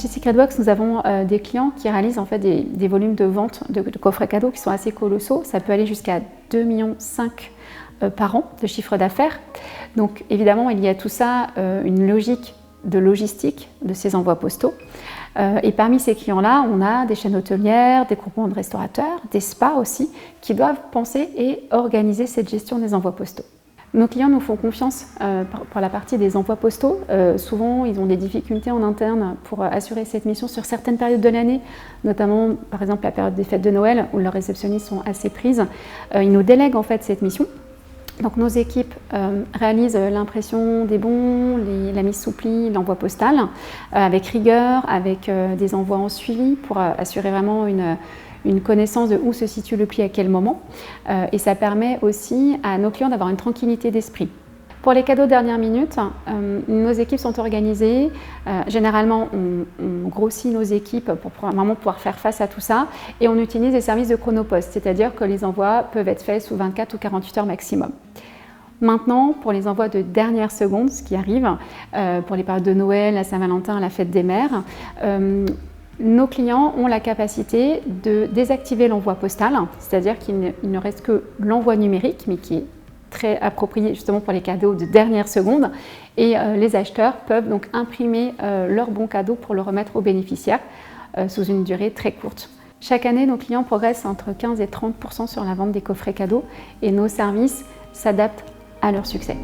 Chez Secretbox, nous avons des clients qui réalisent en fait des volumes de vente de coffrets cadeaux qui sont assez colossaux. Ça peut aller jusqu'à 2,5 millions par an de chiffre d'affaires. Donc évidemment, il y a tout ça une logique de logistique de ces envois postaux. Et parmi ces clients-là, on a des chaînes hôtelières, des groupements de restaurateurs, des spas aussi, qui doivent penser et organiser cette gestion des envois postaux. Nos clients nous font confiance pour la partie des envois postaux. Souvent, ils ont des difficultés en interne pour assurer cette mission sur certaines périodes de l'année, notamment par exemple la période des fêtes de Noël où leurs réceptionnistes sont assez prises. Ils nous délèguent en fait cette mission. Donc nos équipes réalisent l'impression des bons, la mise sous pli, l'envoi postal, avec rigueur, avec des envois en suivi pour assurer vraiment une connaissance de où se situe le pli à quel moment. Et ça permet aussi à nos clients d'avoir une tranquillité d'esprit. Pour les cadeaux dernière minute, nos équipes sont organisées. Généralement, on grossit nos équipes pour vraiment pouvoir faire face à tout ça. Et on utilise des services de chronopost, c'est-à-dire que les envois peuvent être faits sous 24 ou 48 heures maximum. Maintenant, pour les envois de dernière seconde, ce qui arrive, pour les périodes de Noël, la Saint-Valentin, la fête des mères, nos clients ont la capacité de désactiver l'envoi postal, c'est-à-dire qu'il ne reste que l'envoi numérique, mais qui est très approprié justement pour les cadeaux de dernière seconde. Et les acheteurs peuvent donc imprimer leur bon cadeau pour le remettre aux bénéficiaires sous une durée très courte. Chaque année, nos clients progressent entre 15 et 30% sur la vente des coffrets cadeaux et nos services s'adaptent à leur succès.